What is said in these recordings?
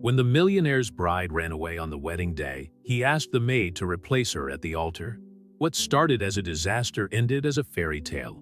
When the millionaire's bride ran away on the wedding day, he asked the maid to replace her at the altar. What started as a disaster ended as a fairy tale.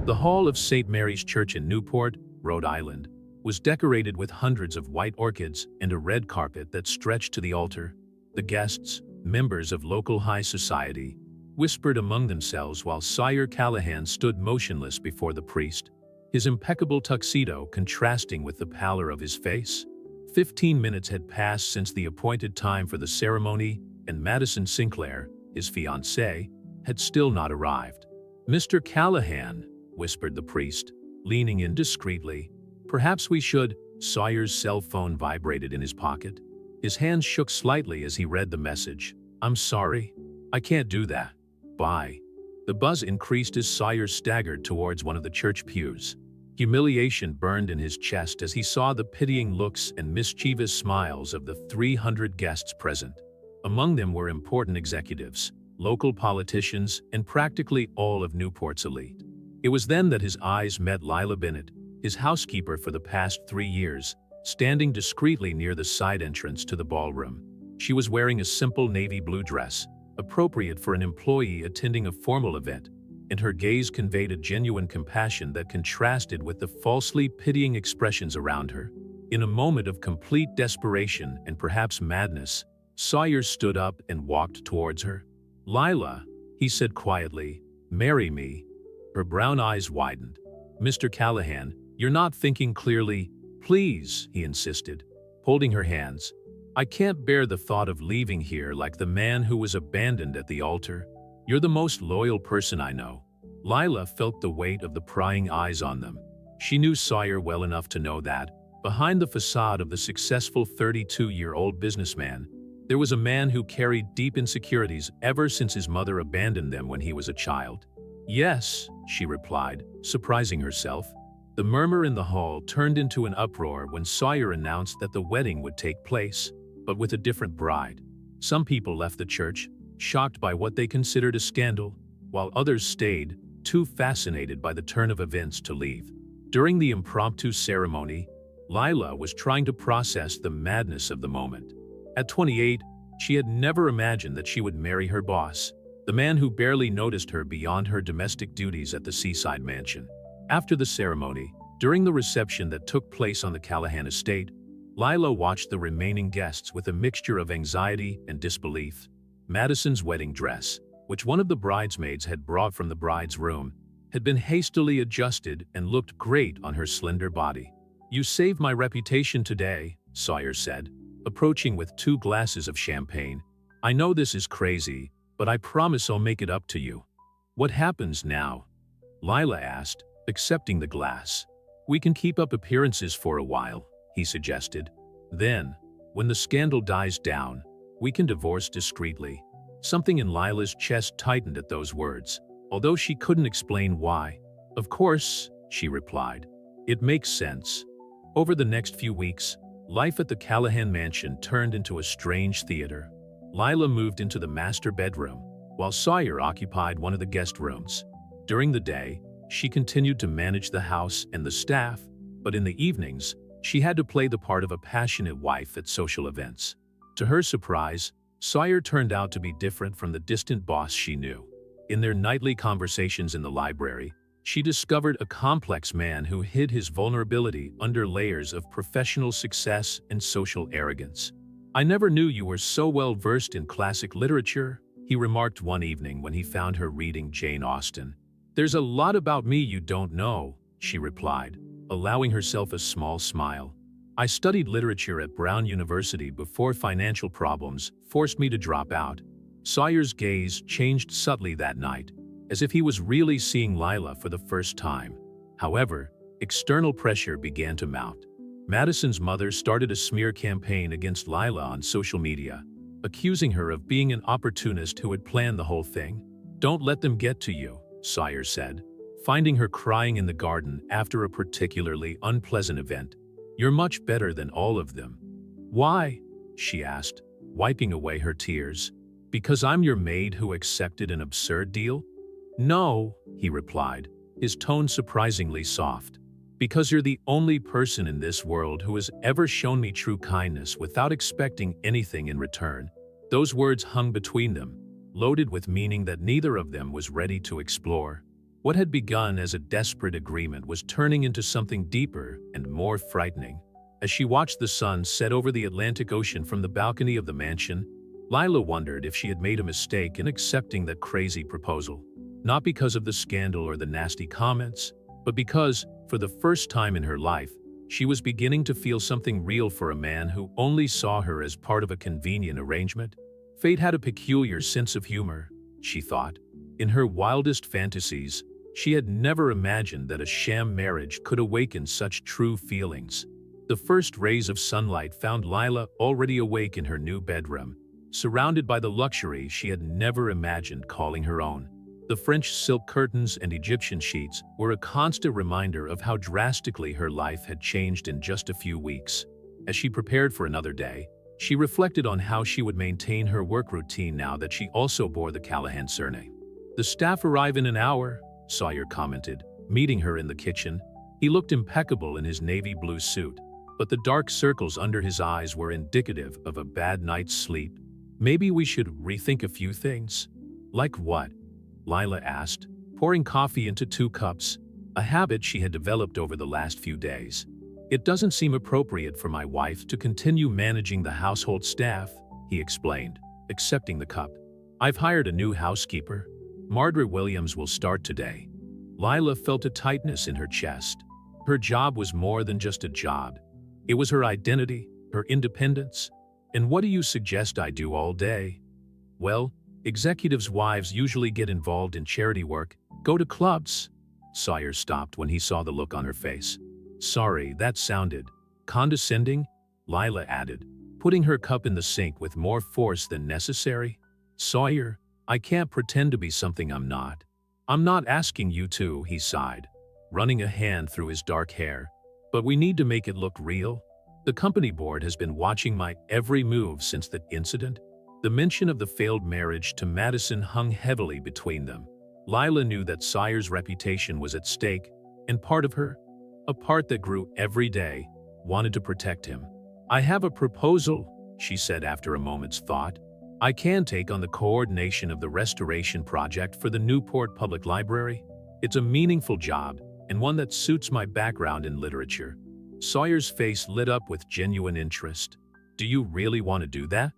The hall of St. Mary's Church in Newport, Rhode Island, was decorated with hundreds of white orchids and a red carpet that stretched to the altar. The guests, members of local high society, whispered among themselves while Sire Callahan stood motionless before the priest, his impeccable tuxedo contrasting with the pallor of his face. 15 minutes had passed since the appointed time for the ceremony, and Madison Sinclair, his fiancée, had still not arrived. "Mr. Callahan," whispered the priest, leaning in discreetly. "Perhaps we should." Sawyer's cell phone vibrated in his pocket. His hands shook slightly as he read the message. "I'm sorry. I can't do that. Bye." The buzz increased as Sawyer staggered towards one of the church pews. Humiliation burned in his chest as he saw the pitying looks and mischievous smiles of the 300 guests present. Among them were important executives, local politicians, and practically all of Newport's elite. It was then that his eyes met Lila Bennett, his housekeeper for the past 3 years, standing discreetly near the side entrance to the ballroom. She was wearing a simple navy blue dress, appropriate for an employee attending a formal event, and her gaze conveyed a genuine compassion that contrasted with the falsely pitying expressions around her. In a moment of complete desperation and perhaps madness, Sawyer stood up and walked towards her. "Lila," he said quietly, "marry me." Her brown eyes widened. "Mr. Callahan, you're not thinking clearly." "Please," he insisted, holding her hands. "I can't bear the thought of leaving here like the man who was abandoned at the altar. You're the most loyal person I know." Lila felt the weight of the prying eyes on them. She knew Sawyer well enough to know that, behind the facade of the successful 32-year-old businessman, there was a man who carried deep insecurities ever since his mother abandoned them when he was a child. "Yes," she replied, surprising herself. The murmur in the hall turned into an uproar when Sawyer announced that the wedding would take place, but with a different bride. Some people left the church, shocked by what they considered a scandal, while others stayed, too fascinated by the turn of events to leave. During the impromptu ceremony, Lila was trying to process the madness of the moment. At 28, she had never imagined that she would marry her boss, the man who barely noticed her beyond her domestic duties at the seaside mansion. After the ceremony, during the reception that took place on the Callahan estate, Lila watched the remaining guests with a mixture of anxiety and disbelief. Madison's wedding dress, which one of the bridesmaids had brought from the bride's room, had been hastily adjusted and looked great on her slender body. "You saved my reputation today," Sawyer said, approaching with 2 glasses of champagne. "I know this is crazy, but I promise I'll make it up to you." "What happens now?" Lila asked, accepting the glass. "We can keep up appearances for a while," he suggested. "Then, when the scandal dies down, we can divorce discreetly." Something in Lila's chest tightened at those words, although she couldn't explain why. "Of course," she replied. "It makes sense." Over the next few weeks, life at the Callahan mansion turned into a strange theater. Lila moved into the master bedroom, while Sawyer occupied one of the guest rooms. During the day, she continued to manage the house and the staff, but in the evenings, she had to play the part of a passionate wife at social events. To her surprise, Sawyer turned out to be different from the distant boss she knew. In their nightly conversations in the library, she discovered a complex man who hid his vulnerability under layers of professional success and social arrogance. "I never knew you were so well versed in classic literature," he remarked one evening when he found her reading Jane Austen. "There's a lot about me you don't know," she replied, allowing herself a small smile. "I studied literature at Brown University before financial problems forced me to drop out." Sawyer's gaze changed subtly that night, as if he was really seeing Lila for the first time. However, external pressure began to mount. Madison's mother started a smear campaign against Lila on social media, accusing her of being an opportunist who had planned the whole thing. "Don't let them get to you," Sawyer said, finding her crying in the garden after a particularly unpleasant event. "You're much better than all of them." "Why?" she asked, wiping away her tears. "Because I'm your maid who accepted an absurd deal?" "No," he replied, his tone surprisingly soft. Because you're the only person in this world who has ever shown me true kindness without expecting anything in return." Those words hung between them, loaded with meaning that neither of them was ready to explore. What had begun as a desperate agreement was turning into something deeper and more frightening. As she watched the sun set over the Atlantic Ocean from the balcony of the mansion, Lila wondered if she had made a mistake in accepting that crazy proposal. Not because of the scandal or the nasty comments, but because, for the first time in her life, she was beginning to feel something real for a man who only saw her as part of a convenient arrangement. Fate had a peculiar sense of humor, she thought. In her wildest fantasies, she had never imagined that a sham marriage could awaken such true feelings. The first rays of sunlight found Lila already awake in her new bedroom, surrounded by the luxury she had never imagined calling her own. The French silk curtains and Egyptian sheets were a constant reminder of how drastically her life had changed in just a few weeks. As she prepared for another day, she reflected on how she would maintain her work routine now that she also bore the Callahan surname. "The staff arrive in an hour," Sawyer commented, meeting her in the kitchen. He looked impeccable in his navy blue suit, but the dark circles under his eyes were indicative of a bad night's sleep. "Maybe we should rethink a few things." "Like what?" Lila asked, pouring coffee into 2 cups, a habit she had developed over the last few days. "It doesn't seem appropriate for my wife to continue managing the household staff," he explained, accepting the cup. "I've hired a new housekeeper. Margaret Williams will start today." Lila felt a tightness in her chest. Her job was more than just a job. It was her identity, her independence. "And what do you suggest I do all day?" "Well, executives' wives usually get involved in charity work, go to clubs." Sawyer stopped when he saw the look on her face. "Sorry, that sounded condescending," Lila added, putting her cup in the sink with more force than necessary. "Sawyer, I can't pretend to be something I'm not." "I'm not asking you to," he sighed, running a hand through his dark hair. "But we need to make it look real. The company board has been watching my every move since the incident." The mention of the failed marriage to Madison hung heavily between them. Lila knew that Sawyer's reputation was at stake, and part of her, a part that grew every day, wanted to protect him. "I have a proposal," she said after a moment's thought. "I can take on the coordination of the restoration project for the Newport Public Library. It's a meaningful job, and one that suits my background in literature." Sawyer's face lit up with genuine interest. "Do you really want to do that?"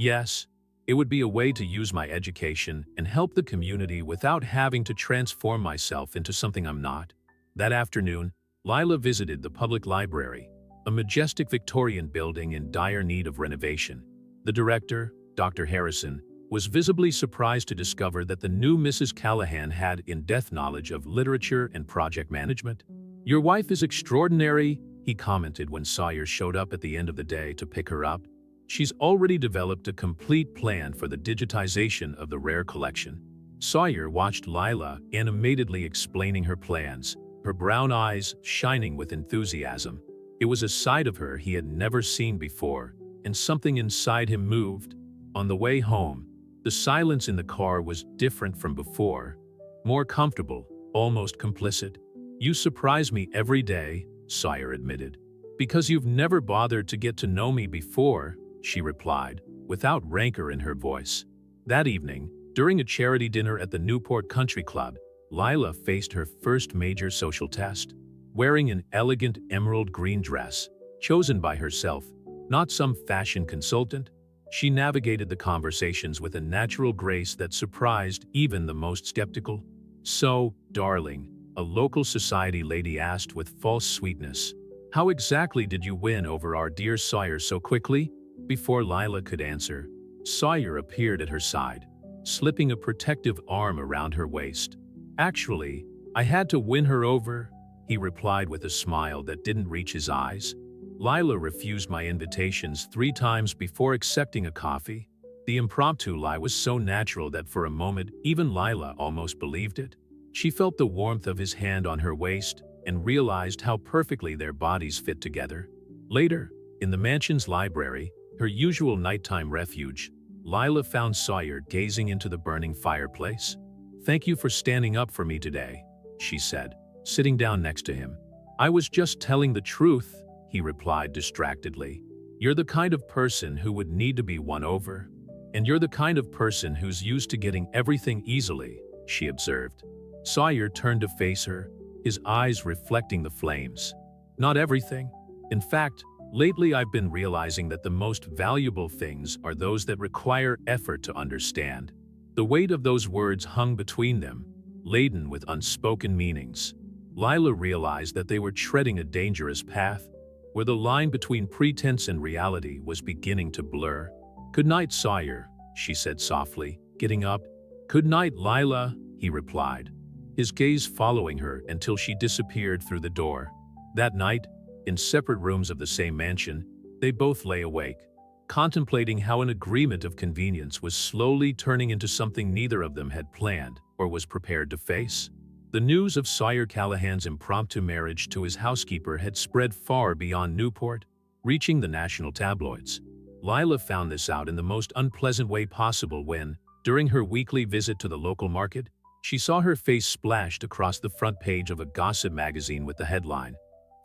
"Yes. It would be a way to use my education and help the community without having to transform myself into something I'm not." That afternoon, Lila visited the public library, a majestic Victorian building in dire need of renovation. The director, Dr. Harrison, was visibly surprised to discover that the new Mrs. Callahan had in-depth knowledge of literature and project management. "Your wife is extraordinary," he commented when Sawyer showed up at the end of the day to pick her up. "She's already developed a complete plan for the digitization of the rare collection." Sawyer watched Lila animatedly explaining her plans, her brown eyes shining with enthusiasm. It was a side of her he had never seen before, and something inside him moved. On the way home, the silence in the car was different from before, more comfortable, almost complicit. "You surprise me every day," Sawyer admitted. "Because you've never bothered to get to know me before," she replied, without rancor in her voice. That evening, during a charity dinner at the Newport Country Club, Lila faced her first major social test. Wearing an elegant emerald green dress, chosen by herself, not some fashion consultant, she navigated the conversations with a natural grace that surprised even the most skeptical. "So, darling," a local society lady asked with false sweetness, "how exactly did you win over our dear Sawyer so quickly?" Before Lila could answer, Sawyer appeared at her side, slipping a protective arm around her waist. "Actually, I had to win her over," he replied with a smile that didn't reach his eyes. "Lila refused my invitations 3 times before accepting a coffee." The impromptu lie was so natural that for a moment even Lila almost believed it. She felt the warmth of his hand on her waist and realized how perfectly their bodies fit together. Later, in the mansion's library, her usual nighttime refuge, Lila found Sawyer gazing into the burning fireplace. "Thank you for standing up for me today," she said, sitting down next to him. "I was just telling the truth," he replied distractedly. "You're the kind of person who would need to be won over. And you're the kind of person who's used to getting everything easily," she observed. Sawyer turned to face her, his eyes reflecting the flames. "Not everything. In fact, lately I've been realizing that the most valuable things are those that require effort to understand." The weight of those words hung between them, laden with unspoken meanings. Lila realized that they were treading a dangerous path, where the line between pretense and reality was beginning to blur. "Good night, Sawyer," she said softly, getting up. "Good night, Lila," he replied, his gaze following her until she disappeared through the door. That night, in separate rooms of the same mansion, they both lay awake, contemplating how an agreement of convenience was slowly turning into something neither of them had planned or was prepared to face. The news of Sawyer Callahan's impromptu marriage to his housekeeper had spread far beyond Newport, reaching the national tabloids. Lila found this out in the most unpleasant way possible when, during her weekly visit to the local market, she saw her face splashed across the front page of a gossip magazine with the headline,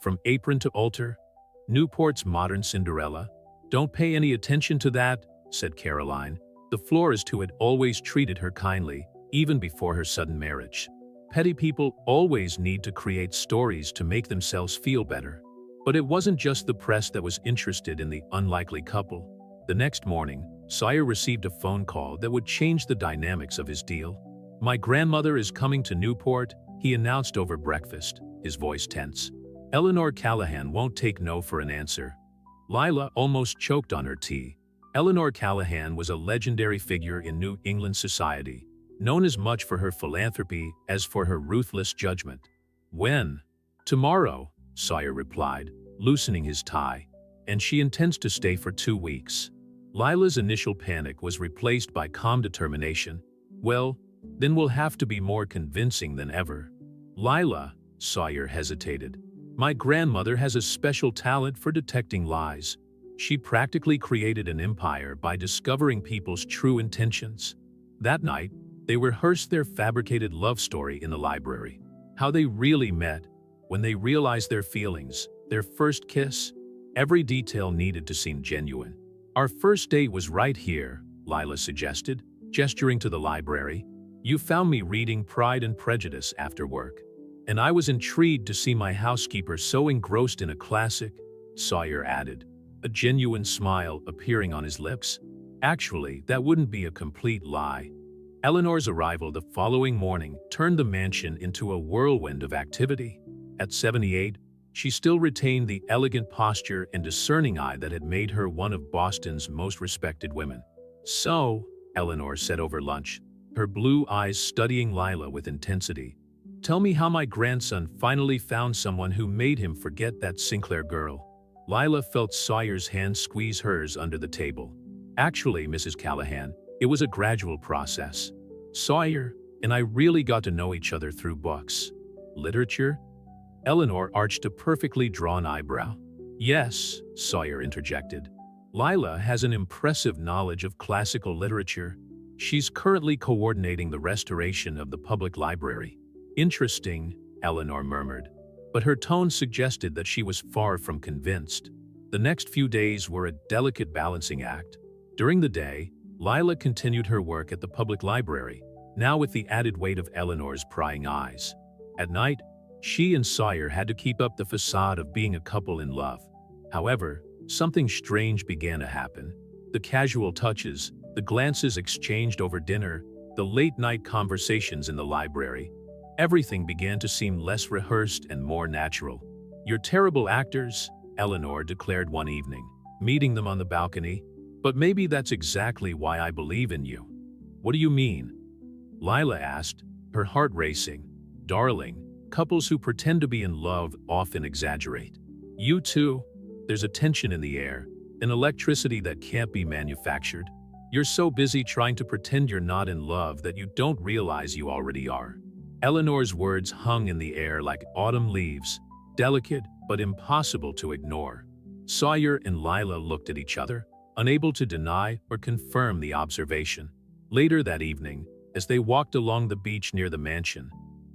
"From Apron to Altar, Newport's Modern Cinderella." "Don't pay any attention to that," said Caroline. The florist who had always treated her kindly, even before her sudden marriage. Petty people always need to create stories to make themselves feel better. But it wasn't just the press that was interested in the unlikely couple. The next morning, Sawyer received a phone call that would change the dynamics of his deal. "My grandmother is coming to Newport," he announced over breakfast, his voice tense. "Eleanor Callahan won't take no for an answer." Lila almost choked on her tea. Eleanor Callahan was a legendary figure in New England society, known as much for her philanthropy as for her ruthless judgment. "When?" "Tomorrow," Sawyer replied, loosening his tie. "And she intends to stay for 2 weeks." Lila's initial panic was replaced by calm determination. "Well, then we'll have to be more convincing than ever." "Lila," Sawyer hesitated. "My grandmother has a special talent for detecting lies. She practically created an empire by discovering people's true intentions." That night, they rehearsed their fabricated love story in the library. How they really met, when they realized their feelings, their first kiss, every detail needed to seem genuine. "Our first date was right here," Lila suggested, gesturing to the library. "You found me reading Pride and Prejudice after work. And I was intrigued to see my housekeeper so engrossed in a classic," Sawyer added, a genuine smile appearing on his lips. Actually, that wouldn't be a complete lie. Eleanor's arrival the following morning turned the mansion into a whirlwind of activity. At 78, she still retained the elegant posture and discerning eye that had made her one of Boston's most respected women. "So," Eleanor said over lunch, her blue eyes studying Lila with intensity, "tell me how my grandson finally found someone who made him forget that Sinclair girl." Lila felt Sawyer's hand squeeze hers under the table. "Actually, Mrs. Callahan, it was a gradual process. Sawyer and I really got to know each other through books." "Literature?" Eleanor arched a perfectly drawn eyebrow. "Yes," Sawyer interjected. "Lila has an impressive knowledge of classical literature. She's currently coordinating the restoration of the public library." "Interesting," Eleanor murmured, but her tone suggested that she was far from convinced. The next few days were a delicate balancing act. During the day, Lila continued her work at the public library, now with the added weight of Eleanor's prying eyes. At night, she and Sawyer had to keep up the facade of being a couple in love. However, something strange began to happen. The casual touches, the glances exchanged over dinner, the late-night conversations in the library, everything began to seem less rehearsed and more natural. "You're terrible actors," Eleanor declared one evening, meeting them on the balcony. "But maybe that's exactly why I believe in you." "What do you mean?" Lila asked, her heart racing. "Darling, couples who pretend to be in love often exaggerate. You too. There's a tension in the air, an electricity that can't be manufactured. You're so busy trying to pretend you're not in love that you don't realize you already are." Eleanor's words hung in the air like autumn leaves, delicate but impossible to ignore. Sawyer and Lila looked at each other, unable to deny or confirm the observation. Later that evening, as they walked along the beach near the mansion,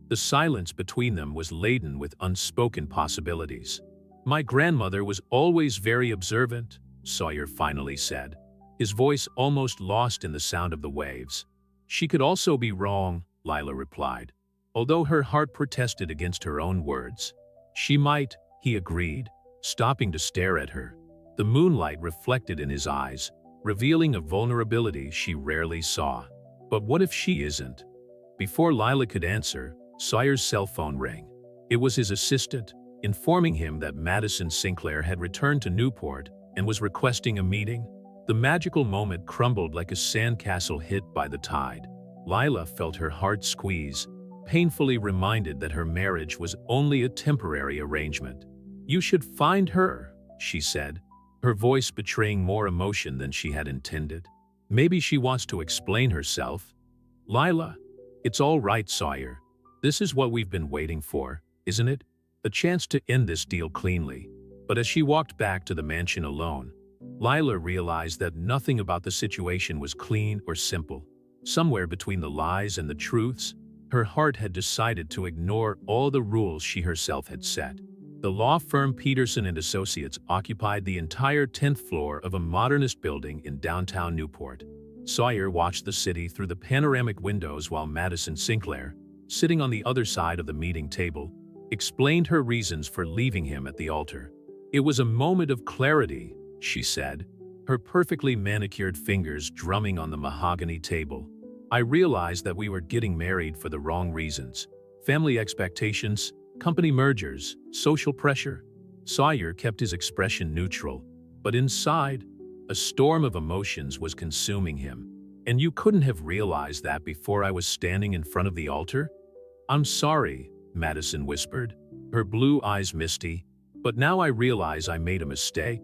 The silence between them was laden with unspoken possibilities. "My grandmother was always very observant," Sawyer finally said, his voice almost lost in the sound of the waves. "She could also be wrong," Lila replied, although her heart protested against her own words. "She might," he agreed, stopping to stare at her. The moonlight reflected in his eyes, revealing a vulnerability she rarely saw. "But what if she isn't?" Before Lila could answer, Sawyer's cell phone rang. It was his assistant, informing him that Madison Sinclair had returned to Newport and was requesting a meeting. The magical moment crumbled like a sandcastle hit by the tide. Lila felt her heart squeeze, painfully reminded that her marriage was only a temporary arrangement. "You should find her," she said, her voice betraying more emotion than she had intended. "Maybe she wants to explain herself." "Lila, it's all right, Sawyer. This is what we've been waiting for, isn't it? A chance to end this deal cleanly." But as she walked back to the mansion alone, Lila realized that nothing about the situation was clean or simple. Somewhere between the lies and the truths, her heart had decided to ignore all the rules she herself had set. The law firm Peterson and Associates occupied the entire 10th floor of a modernist building in downtown Newport. Sawyer watched the city through the panoramic windows while Madison Sinclair, sitting on the other side of the meeting table, explained her reasons for leaving him at the altar. "It was a moment of clarity," she said, her perfectly manicured fingers drumming on the mahogany table. "I realized that we were getting married for the wrong reasons. Family expectations, company mergers, social pressure." Sawyer kept his expression neutral, but inside, a storm of emotions was consuming him. "And you couldn't have realized that before I was standing in front of the altar?" "I'm sorry," Madison whispered, her blue eyes misty, "but now I realize I made a mistake.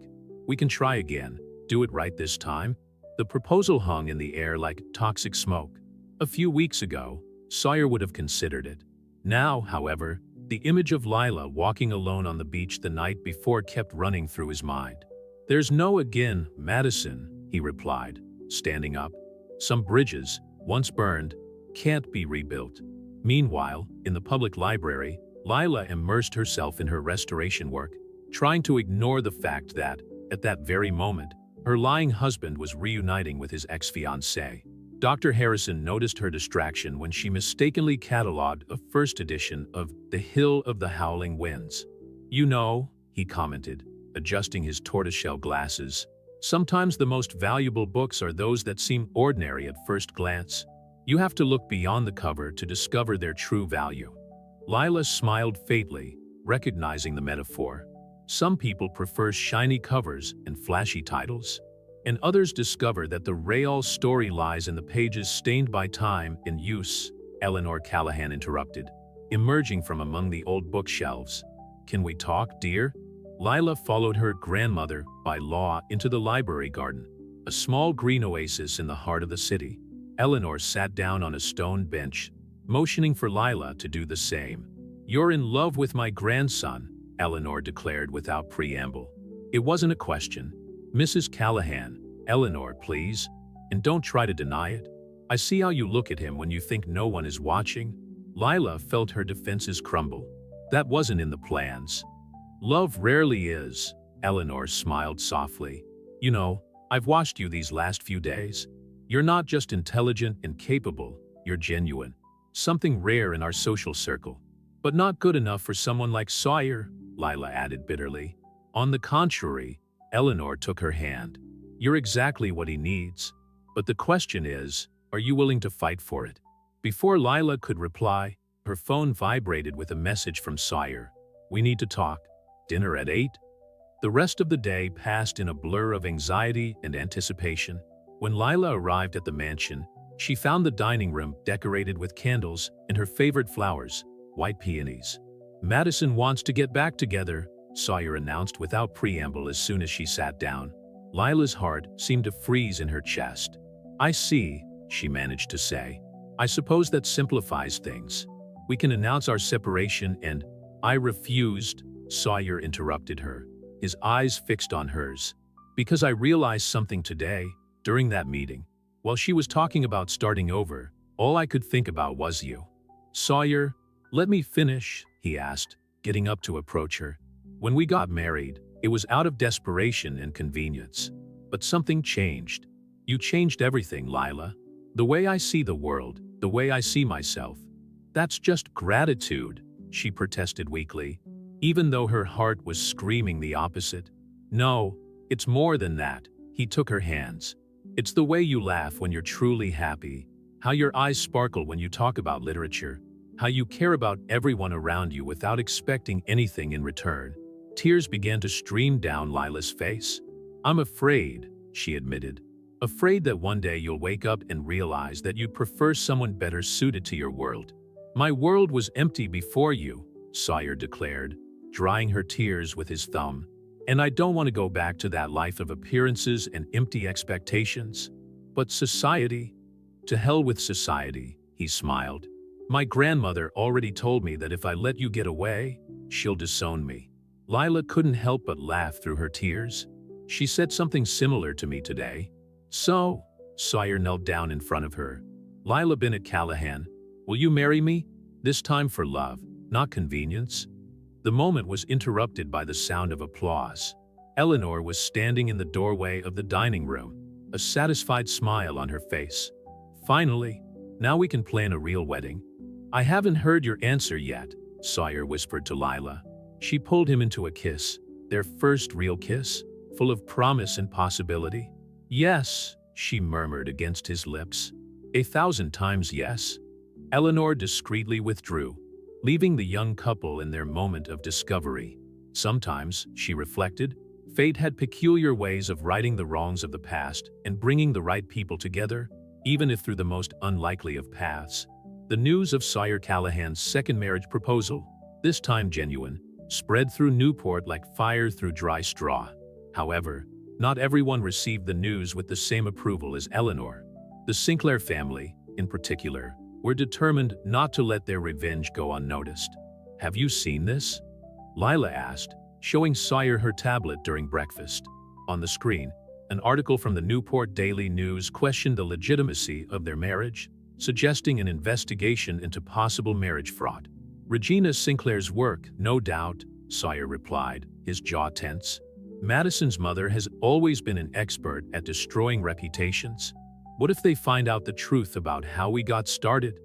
We can try again, do it right this time." The proposal hung in the air like toxic smoke. A few weeks ago, Sawyer would have considered it. Now, however, the image of Lila walking alone on the beach the night before kept running through his mind. "There's no again, Madison," he replied, standing up. "Some bridges, once burned, can't be rebuilt." Meanwhile, in the public library, Lila immersed herself in her restoration work, trying to ignore the fact that, at that very moment, her lying husband was reuniting with his ex-fiancée. Dr. Harrison noticed her distraction when she mistakenly cataloged a first edition of The Hill of the Howling Winds. "You know," he commented, adjusting his tortoiseshell glasses, "sometimes the most valuable books are those that seem ordinary at first glance. You have to look beyond the cover to discover their true value." Lila smiled faintly, recognizing the metaphor. Some people prefer shiny covers and flashy titles, and others discover that the real story lies in the pages stained by time and use, Eleanor Callahan interrupted, emerging from among the old bookshelves. "Can we talk, dear?" Lila followed her grandmother, by law, into the library garden, a small green oasis in the heart of the city. Eleanor sat down on a stone bench, motioning for Lila to do the same. "You're in love with my grandson," Eleanor declared without preamble. It wasn't a question. "Mrs. Callahan, Eleanor, please. And don't try to deny it. I see how you look at him when you think no one is watching." Lila felt her defenses crumble. That wasn't in the plans. "Love rarely is," Eleanor smiled softly. "You know, I've watched you these last few days. You're not just intelligent and capable, you're genuine. Something rare in our social circle. But not good enough for someone like Sawyer," Lila added bitterly. "On the contrary," Eleanor took her hand. "You're exactly what he needs. But the question is, are you willing to fight for it?" Before Lila could reply, her phone vibrated with a message from Sawyer. "We need to talk. Dinner at 8? The rest of the day passed in a blur of anxiety and anticipation. When Lila arrived at the mansion, she found the dining room decorated with candles and her favorite flowers, white peonies. "Madison wants to get back together," Sawyer announced without preamble as soon as she sat down. Lila's heart seemed to freeze in her chest. "I see," she managed to say. "I suppose that simplifies things. We can announce our separation and—" "I refused," Sawyer interrupted her, his eyes fixed on hers. "Because I realized something today, during that meeting. While she was talking about starting over, all I could think about was you." "Sawyer, Let me finish, he asked, getting up to approach her. When we got married, it was out of desperation and convenience. But something changed. You changed everything, Lila. The way I see the world, the way I see myself. That's just gratitude, she protested weakly, even though her heart was screaming the opposite. No, it's more than that, he took her hands. It's the way you laugh when you're truly happy, how your eyes sparkle when you talk about literature, how you care about everyone around you without expecting anything in return. Tears began to stream down Lila's face. I'm afraid, she admitted. Afraid that one day you'll wake up and realize that you'd prefer someone better suited to your world. My world was empty before you, Sawyer declared, drying her tears with his thumb. And I don't want to go back to that life of appearances and empty expectations. But society? To hell with society, he smiled. My grandmother already told me that if I let you get away, she'll disown me. Lila couldn't help but laugh through her tears. She said something similar to me today. So, Sawyer knelt down in front of her. Lila Bennett Callahan, will you marry me? This time for love, not convenience. The moment was interrupted by the sound of applause. Eleanor was standing in the doorway of the dining room, a satisfied smile on her face. Finally, now we can plan a real wedding. I haven't heard your answer yet, Sawyer whispered to Lila. She pulled him into a kiss, their first real kiss, full of promise and possibility. Yes, she murmured against his lips. 1,000 times yes. Eleanor discreetly withdrew, leaving the young couple in their moment of discovery. Sometimes, she reflected, fate had peculiar ways of righting the wrongs of the past and bringing the right people together, even if through the most unlikely of paths. The news of Sawyer Callahan's second marriage proposal, this time genuine, spread through Newport like fire through dry straw. However, not everyone received the news with the same approval as Eleanor. The Sinclair family, in particular, were determined not to let their revenge go unnoticed. Have you seen this? Lila asked, showing Sawyer her tablet during breakfast. On the screen, an article from the Newport Daily News questioned the legitimacy of their marriage, suggesting an investigation into possible marriage fraud. Regina Sinclair's work, no doubt, Sawyer replied, his jaw tense. Madison's mother has always been an expert at destroying reputations. What if they find out the truth about how we got started?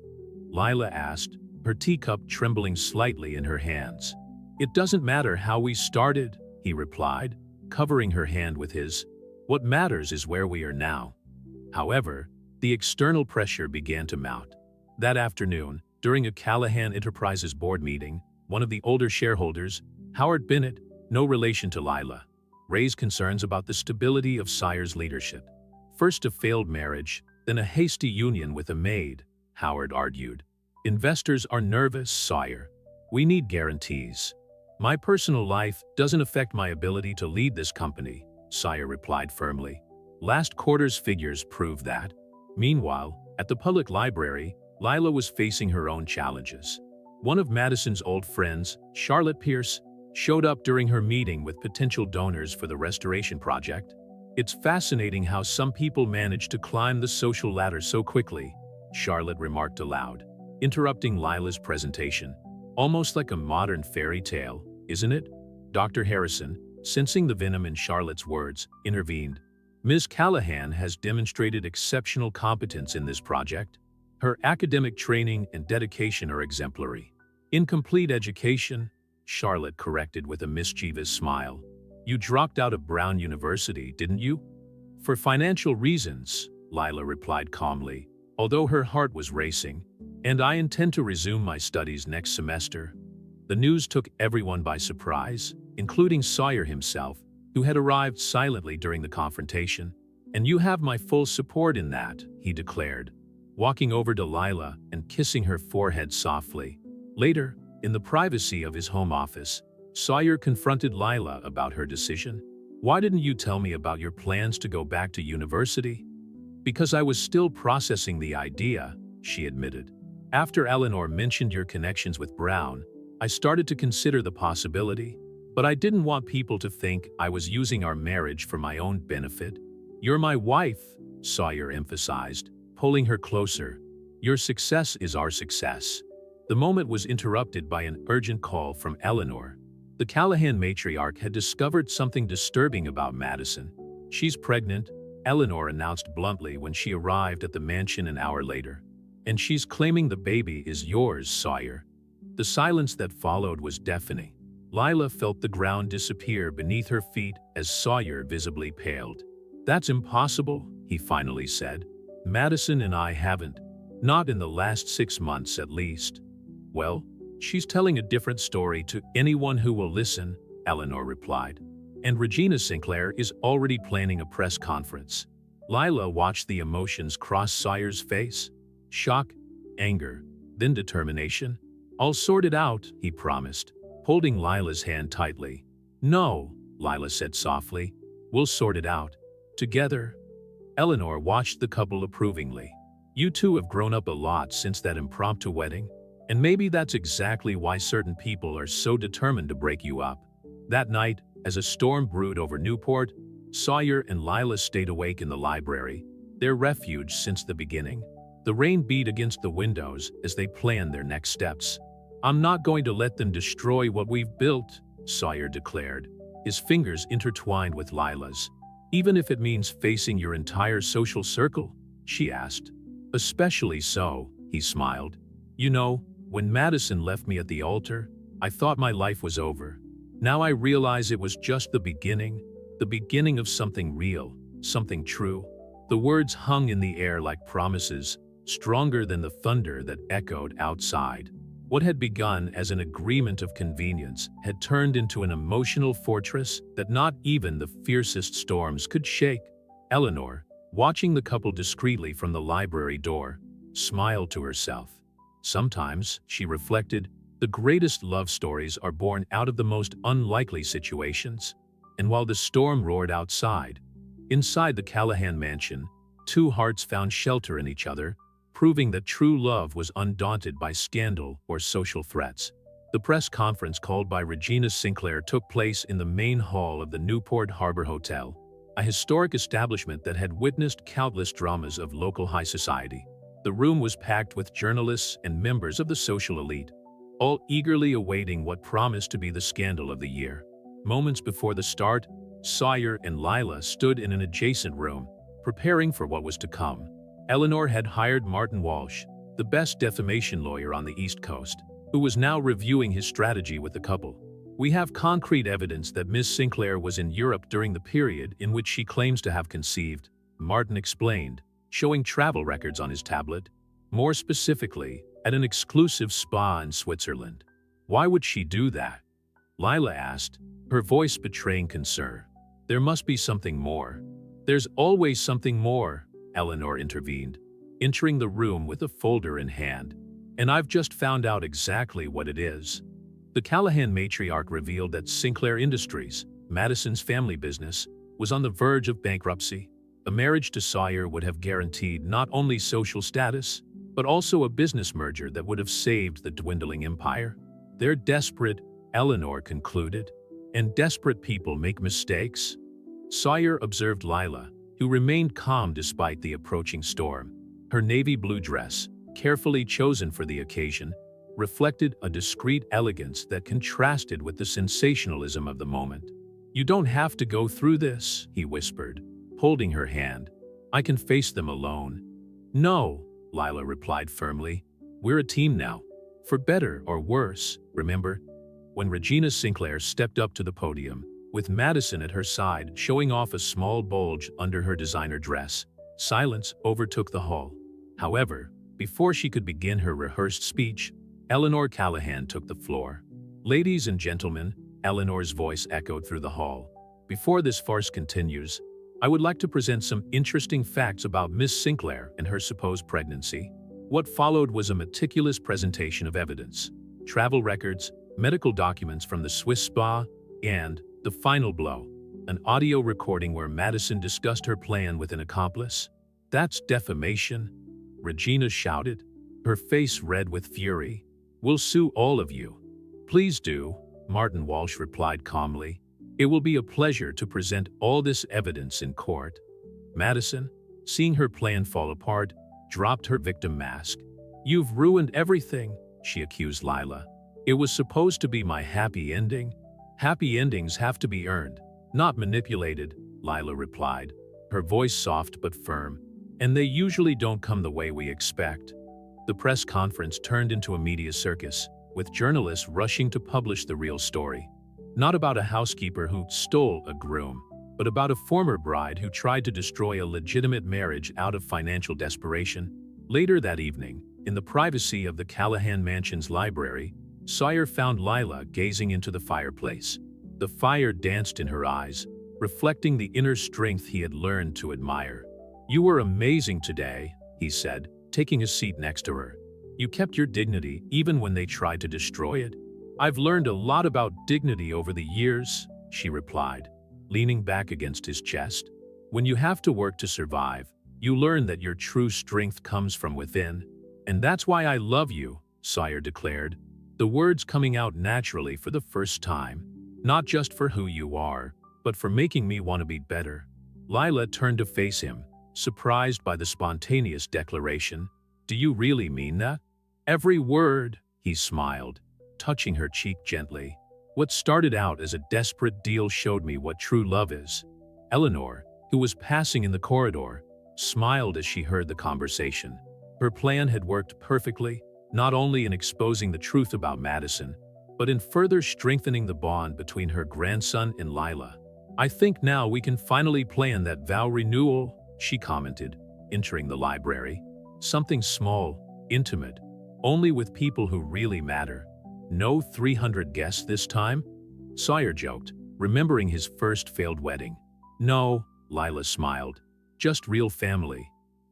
Lila asked, her teacup trembling slightly in her hands. It doesn't matter how we started, he replied, covering her hand with his. What matters is where we are now. However, the external pressure began to mount. That afternoon, during a Callahan Enterprises board meeting, one of the older shareholders, Howard Bennett, no relation to Lila, raised concerns about the stability of Sawyer's leadership. First a failed marriage, then a hasty union with a maid, Howard argued. Investors are nervous, Sawyer. We need guarantees. My personal life doesn't affect my ability to lead this company, Sawyer replied firmly. Last quarter's figures prove that. Meanwhile, at the public library, Lila was facing her own challenges. One of Madison's old friends, Charlotte Pierce, showed up during her meeting with potential donors for the restoration project. It's fascinating how some people manage to climb the social ladder so quickly, Charlotte remarked aloud, interrupting Lila's presentation. Almost like a modern fairy tale, isn't it? Dr. Harrison, sensing the venom in Charlotte's words, intervened. Ms. Callahan has demonstrated exceptional competence in this project. Her academic training and dedication are exemplary. Incomplete education, Charlotte corrected with a mischievous smile. You dropped out of Brown University, didn't you? For financial reasons, Lila replied calmly, although her heart was racing. And I intend to resume my studies next semester. The news took everyone by surprise, including Sawyer himself, who had arrived silently during the confrontation. And you have my full support in that, he declared, walking over to Lila and kissing her forehead softly. Later, in the privacy of his home office, Sawyer confronted Lila about her decision. Why didn't you tell me about your plans to go back to university? Because I was still processing the idea, she admitted. After Eleanor mentioned your connections with Brown, I started to consider the possibility, but I didn't want people to think I was using our marriage for my own benefit. You're my wife, Sawyer emphasized, pulling her closer. Your success is our success. The moment was interrupted by an urgent call from Eleanor. The Callahan matriarch had discovered something disturbing about Madison. "She's pregnant," Eleanor announced bluntly when she arrived at the mansion an hour later. "And she's claiming the baby is yours, Sawyer." The silence that followed was deafening. Lila felt the ground disappear beneath her feet as Sawyer visibly paled. "That's impossible," he finally said. "Madison and I haven't. Not in the last 6 months, at least." "Well, she's telling a different story to anyone who will listen," Eleanor replied. "And Regina Sinclair is already planning a press conference." Lila watched the emotions cross Sawyer's face. Shock, anger, then determination. "I'll sort it out," he promised, holding Lila's hand tightly. "No," Lila said softly. "We'll sort it out. Together." Eleanor watched the couple approvingly. "You two have grown up a lot since that impromptu wedding, and maybe that's exactly why certain people are so determined to break you up." That night, as a storm brewed over Newport, Sawyer and Lila stayed awake in the library, their refuge since the beginning. The rain beat against the windows as they planned their next steps. "I'm not going to let them destroy what we've built," Sawyer declared, his fingers intertwined with Lila's. "Even if it means facing your entire social circle?" she asked. "Especially so," he smiled. "You know, when Madison left me at the altar, I thought my life was over. Now I realize it was just the beginning of something real, something true." The words hung in the air like promises, stronger than the thunder that echoed outside. What had begun as an agreement of convenience had turned into an emotional fortress that not even the fiercest storms could shake. Eleanor, watching the couple discreetly from the library door, smiled to herself. Sometimes, she reflected, the greatest love stories are born out of the most unlikely situations. And while the storm roared outside, inside the Callahan mansion, two hearts found shelter in each other, proving that true love was undaunted by scandal or social threats. The press conference called by Regina Sinclair took place in the main hall of the Newport Harbor Hotel, a historic establishment that had witnessed countless dramas of local high society. The room was packed with journalists and members of the social elite, all eagerly awaiting what promised to be the scandal of the year. Moments before the start, Sawyer and Lila stood in an adjacent room, preparing for what was to come. Eleanor had hired Martin Walsh, the best defamation lawyer on the East Coast, who was now reviewing his strategy with the couple. "We have concrete evidence that Ms. Sinclair was in Europe during the period in which she claims to have conceived," Martin explained, showing travel records on his tablet. "More specifically, at an exclusive spa in Switzerland." "Why would she do that?" Lila asked, her voice betraying concern. "There must be something more." "There's always something more," Eleanor intervened, entering the room with a folder in hand. "And I've just found out exactly what it is." The Callahan matriarch revealed that Sinclair Industries, Madison's family business, was on the verge of bankruptcy. A marriage to Sawyer would have guaranteed not only social status, but also a business merger that would have saved the dwindling empire. "They're desperate," Eleanor concluded. "And desperate people make mistakes." Sawyer observed Lila, who remained calm despite the approaching storm. Her navy blue dress, carefully chosen for the occasion, reflected a discreet elegance that contrasted with the sensationalism of the moment. "You don't have to go through this," he whispered, holding her hand. "I can face them alone." "No," Lila replied firmly. "We're a team now. For better or worse, remember?" When Regina Sinclair stepped up to the podium, with Madison at her side showing off a small bulge under her designer dress, silence overtook the hall. However, before she could begin her rehearsed speech, Eleanor Callahan took the floor. "Ladies and gentlemen," Eleanor's voice echoed through the hall, "before this farce continues, I would like to present some interesting facts about Miss Sinclair and her supposed pregnancy." What followed was a meticulous presentation of evidence, travel records, medical documents from the Swiss spa, and, the final blow, an audio recording where Madison discussed her plan with an accomplice. "That's defamation," Regina shouted, her face red with fury. "We'll sue all of you." "Please do," Martin Walsh replied calmly. "It will be a pleasure to present all this evidence in court." Madison, seeing her plan fall apart, dropped her victim mask. "You've ruined everything," she accused Lila. "It was supposed to be my happy ending." "Happy endings have to be earned, not manipulated," Lila replied, her voice soft but firm. "And they usually don't come the way we expect." The press conference turned into a media circus, with journalists rushing to publish the real story. Not about a housekeeper who stole a groom, but about a former bride who tried to destroy a legitimate marriage out of financial desperation. Later that evening, in the privacy of the Callahan Mansion's library, Sawyer found Lila gazing into the fireplace. The fire danced in her eyes, reflecting the inner strength he had learned to admire. "You were amazing today," he said, taking a seat next to her. "You kept your dignity even when they tried to destroy it." "I've learned a lot about dignity over the years," she replied, leaning back against his chest. "When you have to work to survive, you learn that your true strength comes from within. And that's why I love you," Sawyer declared, the words coming out naturally for the first time. "Not just for who you are, but for making me want to be better." Lila turned to face him, surprised by the spontaneous declaration. "Do you really mean that?" "Every word," he smiled, touching her cheek gently. "What started out as a desperate deal showed me what true love is." Eleanor, who was passing in the corridor, smiled as she heard the conversation. Her plan had worked perfectly, not only in exposing the truth about Madison, but in further strengthening the bond between her grandson and Lila. "I think now we can finally plan that vow renewal," she commented, entering the library. "Something small, intimate, only with people who really matter. No 300 guests this time?" Sawyer joked, remembering his first failed wedding. "No," Lila smiled, "just real family."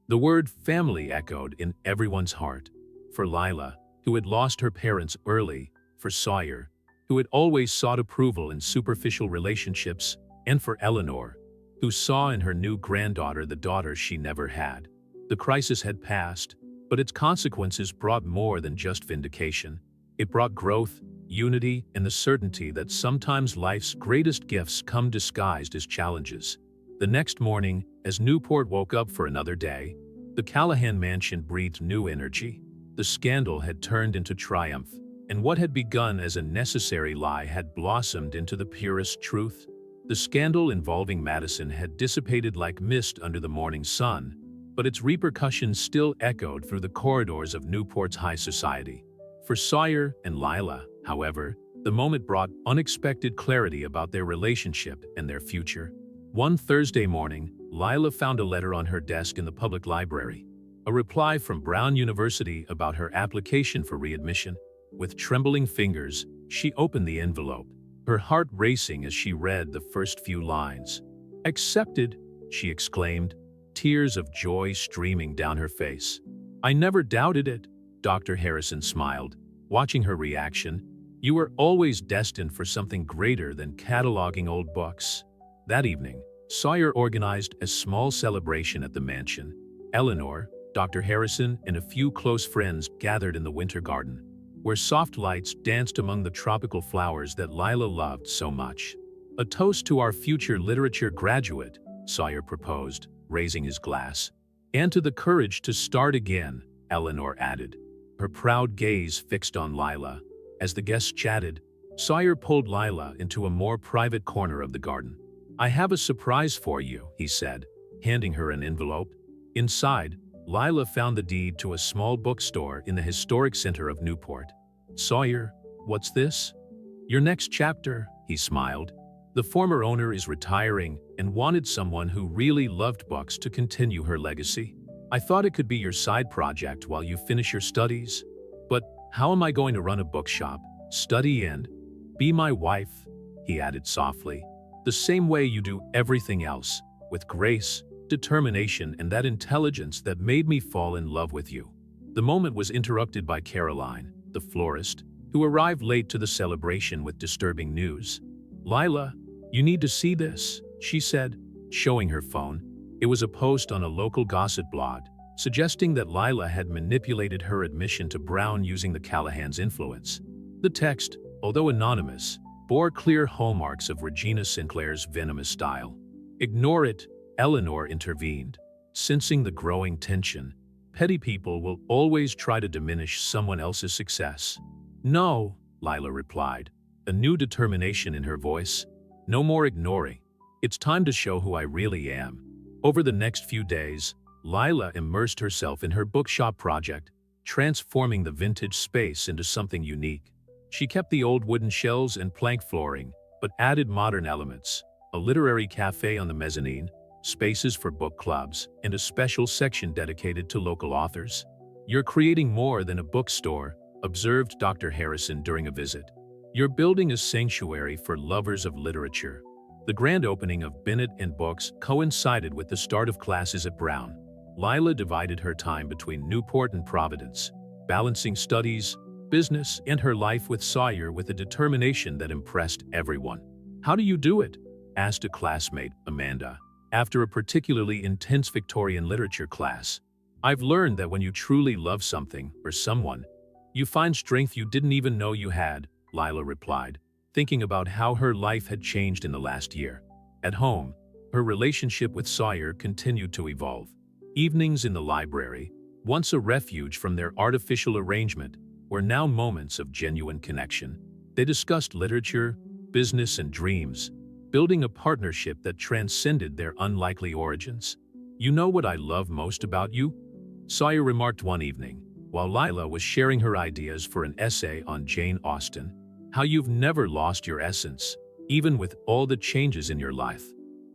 The word family echoed in everyone's heart. For Lila, who had lost her parents early, for Sawyer, who had always sought approval in superficial relationships, and for Eleanor, who saw in her new granddaughter the daughter she never had. The crisis had passed, but its consequences brought more than just vindication. It brought growth, unity, and the certainty that sometimes life's greatest gifts come disguised as challenges. The next morning, as Newport woke up for another day, the Callahan Mansion breathed new energy. The scandal had turned into triumph, and what had begun as a necessary lie had blossomed into the purest truth. The scandal involving Madison had dissipated like mist under the morning sun, but its repercussions still echoed through the corridors of Newport's high society. For Sawyer and Lila, however, the moment brought unexpected clarity about their relationship and their future. One Thursday morning, Lila found a letter on her desk in the public library, a reply from Brown University about her application for readmission. With trembling fingers, she opened the envelope, her heart racing as she read the first few lines. "Accepted," she exclaimed, tears of joy streaming down her face. "I never doubted it," Dr. Harrison smiled, watching her reaction. "You were always destined for something greater than cataloging old books." That evening, Sawyer organized a small celebration at the mansion. Eleanor, Dr. Harrison, and a few close friends gathered in the winter garden, where soft lights danced among the tropical flowers that Lila loved so much. "A toast to our future literature graduate," Sawyer proposed, raising his glass. "And to the courage to start again," Eleanor added, her proud gaze fixed on Lila. As the guests chatted, Sawyer pulled Lila into a more private corner of the garden. "I have a surprise for you," he said, handing her an envelope. Inside, Lila found the deed to a small bookstore in the historic center of Newport. "Sawyer, what's this?" "Your next chapter," he smiled. "The former owner is retiring and wanted someone who really loved books to continue her legacy. I thought it could be your side project while you finish your studies. But how am I going to run a bookshop, study and be my wife?" he added softly. "The same way you do everything else, with grace, determination, and that intelligence that made me fall in love with you." The moment was interrupted by Caroline, the florist, who arrived late to the celebration with disturbing news. "Lila, you need to see this," she said, showing her phone. It was a post on a local gossip blog, suggesting that Lila had manipulated her admission to Brown using the Callahan's influence. The text, although anonymous, bore clear hallmarks of Regina Sinclair's venomous style. "Ignore it," Eleanor intervened, sensing the growing tension. Petty people will always try to diminish someone else's success. No, Lila replied, a new determination in her voice. No more ignoring. It's time to show who I really am. Over the next few days, Lila immersed herself in her bookshop project, transforming the vintage space into something unique. She kept the old wooden shelves and plank flooring, but added modern elements, a literary cafe on the mezzanine, spaces for book clubs, and a special section dedicated to local authors. You're creating more than a bookstore, observed Dr. Harrison during a visit. You're building a sanctuary for lovers of literature. The grand opening of Bennett and Books coincided with the start of classes at Brown. Lila divided her time between Newport and Providence, balancing studies, business, and her life with Sawyer with a determination that impressed everyone. How do you do it? Asked a classmate, Amanda, after a particularly intense Victorian literature class. I've learned that when you truly love something or someone, you find strength you didn't even know you had, Lila replied, thinking about how her life had changed in the last year. At home, her relationship with Sawyer continued to evolve. Evenings in the library, once a refuge from their artificial arrangement, were now moments of genuine connection. They discussed literature, business, and dreams, building a partnership that transcended their unlikely origins. You know what I love most about you? Sawyer remarked one evening, while Lila was sharing her ideas for an essay on Jane Austen. How you've never lost your essence, even with all the changes in your life.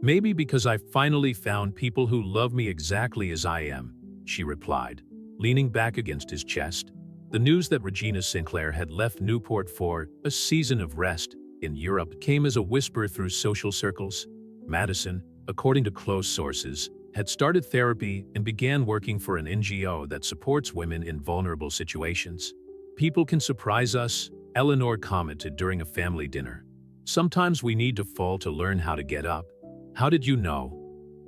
Maybe because I finally found people who love me exactly as I am, she replied, leaning back against his chest. The news that Regina Sinclair had left Newport for a season of rest in Europe came as a whisper through social circles. Madison, according to close sources, had started therapy and began working for an NGO that supports women in vulnerable situations. People can surprise us, Eleanor commented during a family dinner. Sometimes we need to fall to learn how to get up. How did you know?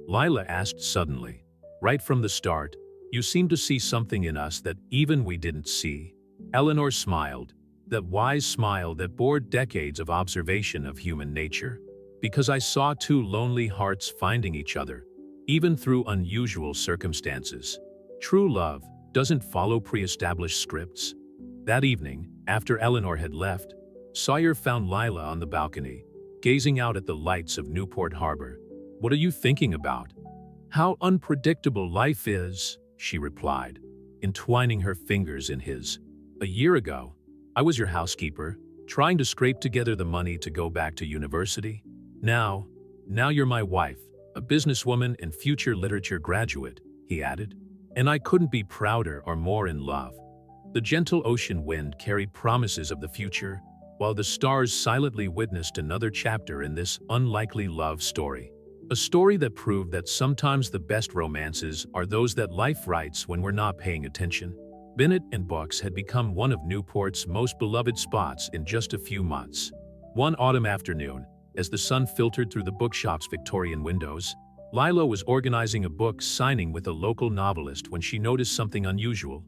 Lila asked suddenly. Right from the start, you seemed to see something in us that even we didn't see. Eleanor smiled, that wise smile that bore decades of observation of human nature. Because I saw two lonely hearts finding each other, even through unusual circumstances. True love doesn't follow pre-established scripts. That evening, after Eleanor had left, Sawyer found Lila on the balcony, gazing out at the lights of Newport Harbor. What are you thinking about? How unpredictable life is, she replied, entwining her fingers in his. A year ago, I was your housekeeper, trying to scrape together the money to go back to university. Now you're my wife, a businesswoman and future literature graduate, he added. And I couldn't be prouder or more in love. The gentle ocean wind carried promises of the future, while the stars silently witnessed another chapter in this unlikely love story. A story that proved that sometimes the best romances are those that life writes when we're not paying attention. Bennett and Books had become one of Newport's most beloved spots in just a few months. One autumn afternoon, as the sun filtered through the bookshop's Victorian windows, Lila was organizing a book signing with a local novelist when she noticed something unusual.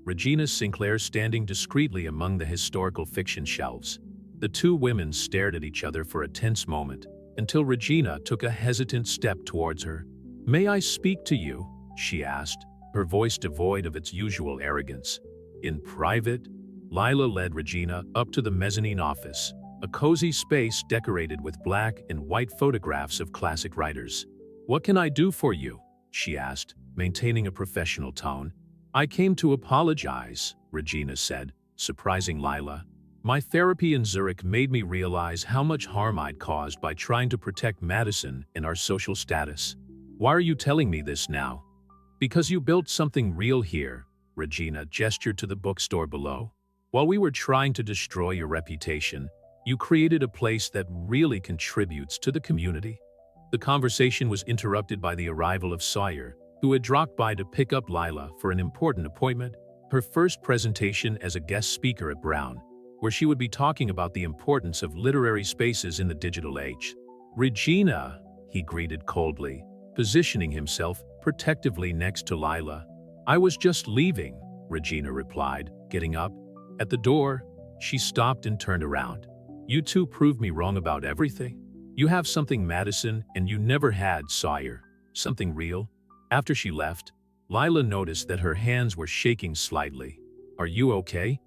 Regina Sinclair standing discreetly among the historical fiction shelves. The two women stared at each other for a tense moment, until Regina took a hesitant step towards her. "May I speak to you?" she asked, her voice devoid of its usual arrogance. In private, Lila led Regina up to the mezzanine office, a cozy space decorated with black and white photographs of classic writers. "What can I do for you?" she asked, maintaining a professional tone. "I came to apologize," Regina said, surprising Lila. "My therapy in Zurich made me realize how much harm I'd caused by trying to protect Madison and our social status. Why are you telling me this now?" "Because you built something real here," Regina gestured to the bookstore below. "While we were trying to destroy your reputation, you created a place that really contributes to the community." The conversation was interrupted by the arrival of Sawyer, who had dropped by to pick up Lila for an important appointment, her first presentation as a guest speaker at Brown, where she would be talking about the importance of literary spaces in the digital age. "Regina," he greeted coldly, positioning himself protectively next to Lila. "I was just leaving," Regina replied, getting up. At the door, she stopped and turned around. "You two proved me wrong about everything. You have something, Madison, and you never had, Sawyer. Something real." After she left, Lila noticed that her hands were shaking slightly. "Are you okay?"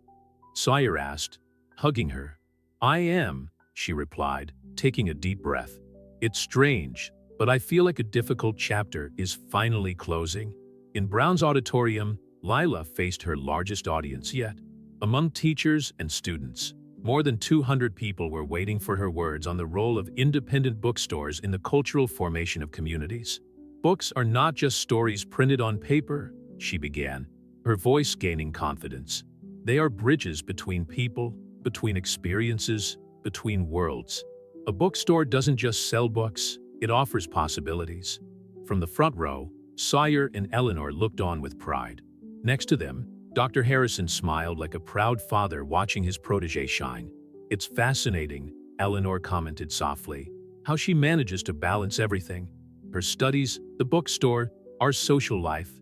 Sawyer asked, hugging her. "I am," she replied, taking a deep breath. "It's strange, but I feel like a difficult chapter is finally closing." In Brown's auditorium, Lila faced her largest audience yet. Among teachers and students, more than 200 people were waiting for her words on the role of independent bookstores in the cultural formation of communities. "Books are not just stories printed on paper," she began, her voice gaining confidence. "They are bridges between people, between experiences, between worlds. A bookstore doesn't just sell books, it offers possibilities." From the front row, Sawyer and Eleanor looked on with pride. Next to them, Dr. Harrison smiled like a proud father watching his protege shine. "It's fascinating," Eleanor commented softly, "how she manages to balance everything. Her studies, the bookstore, our social life.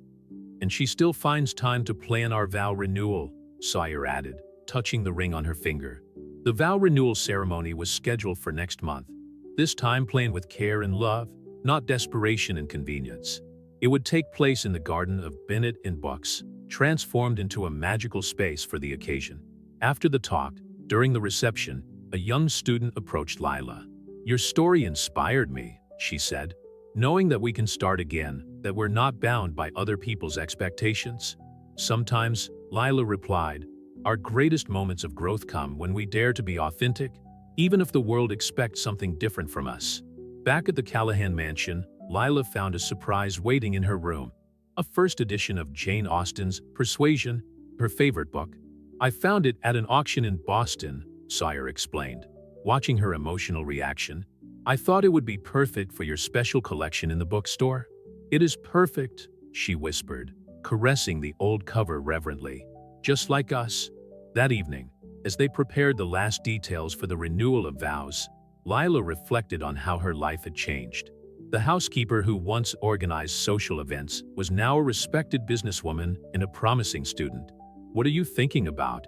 And she still finds time to plan our vow renewal," Sawyer added, touching the ring on her finger. The vow renewal ceremony was scheduled for next month, this time planned with care and love, not desperation and convenience. It would take place in the garden of Bennett and Books, transformed into a magical space for the occasion. After the talk, during the reception, a young student approached Lila. "Your story inspired me," she said, "knowing that we can start again, that we're not bound by other people's expectations." "Sometimes," Lila replied, "our greatest moments of growth come when we dare to be authentic, even if the world expects something different from us." Back at the Callahan mansion, Lila found a surprise waiting in her room. A first edition of Jane Austen's Persuasion, her favorite book. "I found it at an auction in Boston," Sawyer explained, watching her emotional reaction. "I thought it would be perfect for your special collection in the bookstore." "It is perfect," she whispered, caressing the old cover reverently. "Just like us." That evening, as they prepared the last details for the renewal of vows, Lila reflected on how her life had changed. The housekeeper who once organized social events was now a respected businesswoman and a promising student. "What are you thinking about?"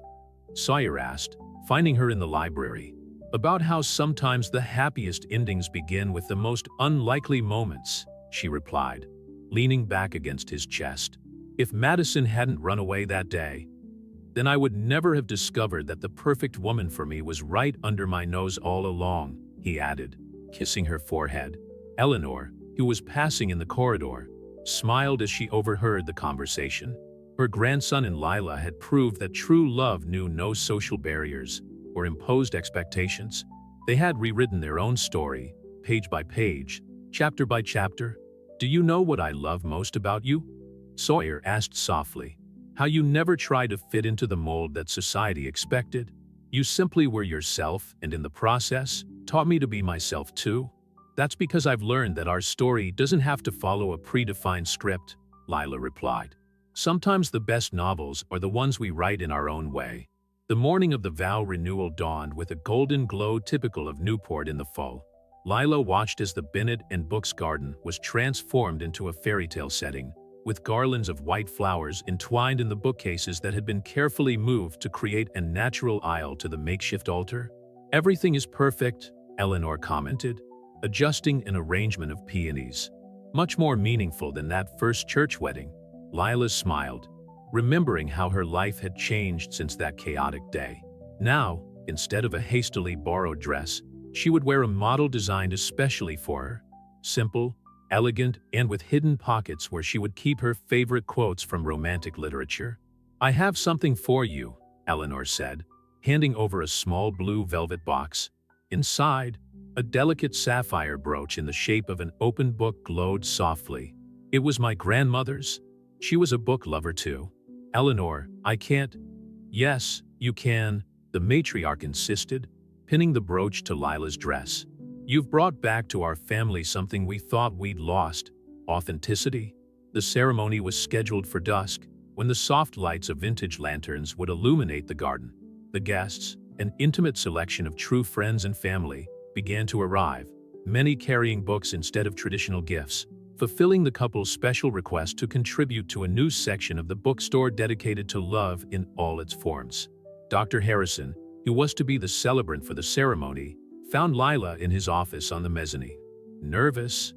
Sawyer asked, finding her in the library. "About how sometimes the happiest endings begin with the most unlikely moments," she replied, leaning back against his chest. "If Madison hadn't run away that day, then I would never have discovered that the perfect woman for me was right under my nose all along," he added, kissing her forehead. Eleanor, who was passing in the corridor, smiled as she overheard the conversation. Her grandson and Lila had proved that true love knew no social barriers or imposed expectations. They had rewritten their own story, page by page, chapter by chapter. "Do you know what I love most about you?" Sawyer asked softly. "How you never tried to fit into the mold that society expected. You simply were yourself and in the process, taught me to be myself too." "That's because I've learned that our story doesn't have to follow a predefined script," Lila replied. "Sometimes the best novels are the ones we write in our own way." The morning of the vow renewal dawned with a golden glow typical of Newport in the fall. Lila watched as the Bennett and Books garden was transformed into a fairy tale setting, with garlands of white flowers entwined in the bookcases that had been carefully moved to create a natural aisle to the makeshift altar. "Everything is perfect," Eleanor commented, adjusting an arrangement of peonies. "Much more meaningful than that first church wedding." Lila smiled, remembering how her life had changed since that chaotic day. Now, instead of a hastily borrowed dress, she would wear a model designed especially for her. Simple, elegant, and with hidden pockets where she would keep her favorite quotes from romantic literature. "I have something for you," Eleanor said, handing over a small blue velvet box. Inside, a delicate sapphire brooch in the shape of an open book glowed softly. "It was my grandmother's. She was a book lover too." "Eleanor, I can't." "Yes, you can," the matriarch insisted, pinning the brooch to Lila's dress. "You've brought back to our family something we thought we'd lost: authenticity." The ceremony was scheduled for dusk, when the soft lights of vintage lanterns would illuminate the garden. The guests, an intimate selection of true friends and family, began to arrive, many carrying books instead of traditional gifts, fulfilling the couple's special request to contribute to a new section of the bookstore dedicated to love in all its forms. Dr. Harrison, who was to be the celebrant for the ceremony, found Lila in his office on the mezzanine. "Nervous?"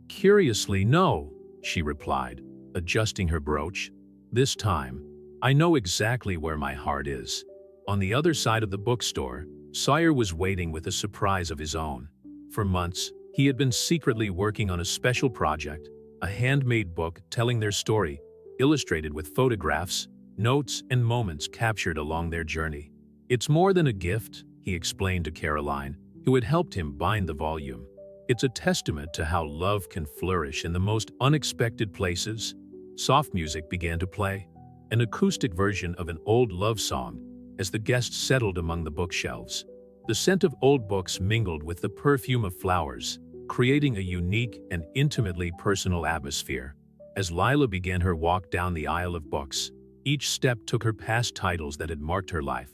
"Curiously, no," she replied, adjusting her brooch. "This time, I know exactly where my heart is." On the other side of the bookstore, Sawyer was waiting with a surprise of his own. For months, he had been secretly working on a special project, a handmade book telling their story, illustrated with photographs, notes, and moments captured along their journey. "It's more than a gift," he explained to Caroline, who had helped him bind the volume. "It's a testament to how love can flourish in the most unexpected places." Soft music began to play, an acoustic version of an old love song, as the guests settled among the bookshelves. The scent of old books mingled with the perfume of flowers, creating a unique and intimately personal atmosphere. As Lila began her walk down the aisle of books, each step took her past titles that had marked her life.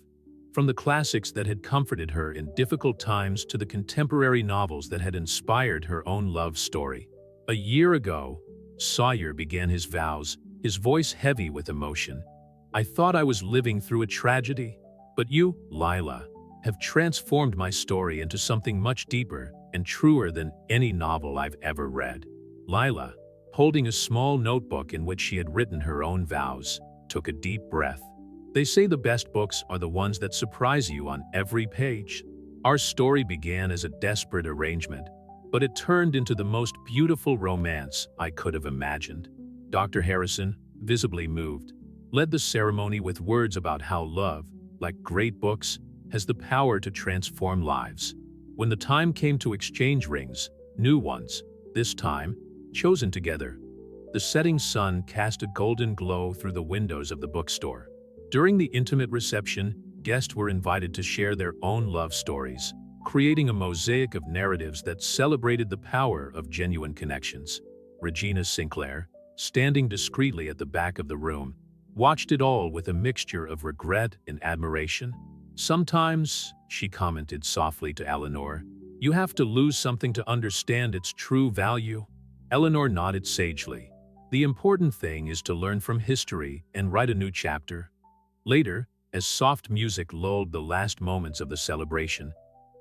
From the classics that had comforted her in difficult times to the contemporary novels that had inspired her own love story. A year ago, Sawyer began his vows, his voice heavy with emotion. "I thought I was living through a tragedy, but you, Lila, have transformed my story into something much deeper and truer than any novel I've ever read." Lila, holding a small notebook in which she had written her own vows, took a deep breath. "They say the best books are the ones that surprise you on every page." Our story began as a desperate arrangement, but it turned into the most beautiful romance I could have imagined. Dr. Harrison, visibly moved, led the ceremony with words about how love, like great books, has the power to transform lives. When the time came to exchange rings, new ones, this time, chosen together, the setting sun cast a golden glow through the windows of the bookstore. During the intimate reception, guests were invited to share their own love stories, creating a mosaic of narratives that celebrated the power of genuine connections. Regina Sinclair, standing discreetly at the back of the room, watched it all with a mixture of regret and admiration. "Sometimes," she commented softly to Eleanor, "you have to lose something to understand its true value." Eleanor nodded sagely. "The important thing is to learn from history and write a new chapter." Later, as soft music lulled the last moments of the celebration,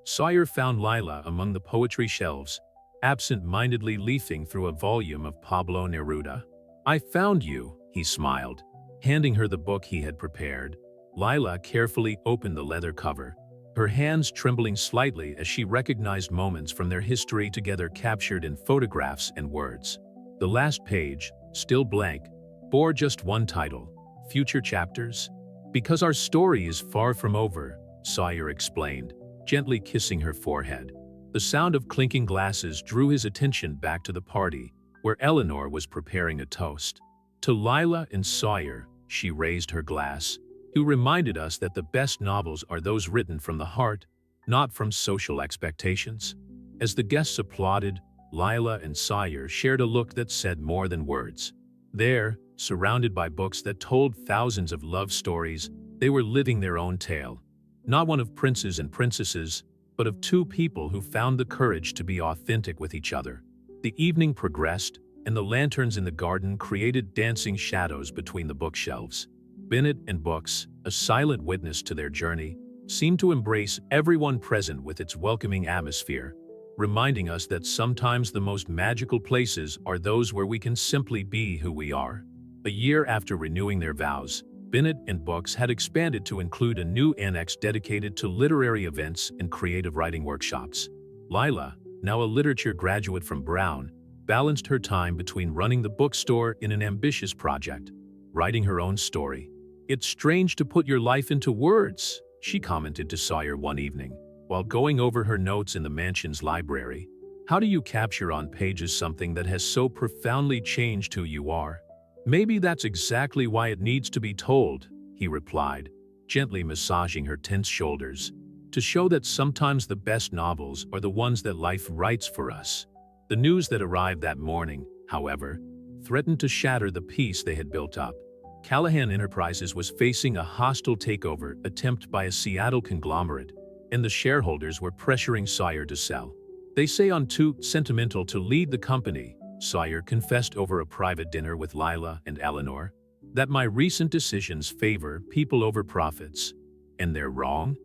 Sawyer found Lila among the poetry shelves, absent-mindedly leafing through a volume of Pablo Neruda. "I found you," he smiled, handing her the book he had prepared. Lila carefully opened the leather cover, her hands trembling slightly as she recognized moments from their history together captured in photographs and words. The last page, still blank, bore just one title: Future Chapters. "Because our story is far from over," Sawyer explained, gently kissing her forehead. The sound of clinking glasses drew his attention back to the party, where Eleanor was preparing a toast. "To Lila and Sawyer," she raised her glass, "who reminded us that the best novels are those written from the heart, not from social expectations." As the guests applauded, Lila and Sawyer shared a look that said more than words. There, surrounded by books that told thousands of love stories, they were living their own tale. Not one of princes and princesses, but of two people who found the courage to be authentic with each other. The evening progressed, and the lanterns in the garden created dancing shadows between the bookshelves. Bennett and Books, a silent witness to their journey, seemed to embrace everyone present with its welcoming atmosphere, reminding us that sometimes the most magical places are those where we can simply be who we are. A year after renewing their vows, Bennett and Books had expanded to include a new annex dedicated to literary events and creative writing workshops. Lila, now a literature graduate from Brown, balanced her time between running the bookstore in an ambitious project, writing her own story. "It's strange to put your life into words," she commented to Sawyer one evening, while going over her notes in the mansion's library. "How do you capture on pages something that has so profoundly changed who you are?" "Maybe that's exactly why it needs to be told," he replied, gently massaging her tense shoulders, "to show that sometimes the best novels are the ones that life writes for us." The news that arrived that morning, however, threatened to shatter the peace they had built up. Callahan Enterprises was facing a hostile takeover attempt by a Seattle conglomerate, and the shareholders were pressuring Sawyer to sell. "They say I'm too sentimental to lead the company," Sawyer confessed over a private dinner with Lila and Eleanor, "that my recent decisions favor people over profits. And they're wrong?"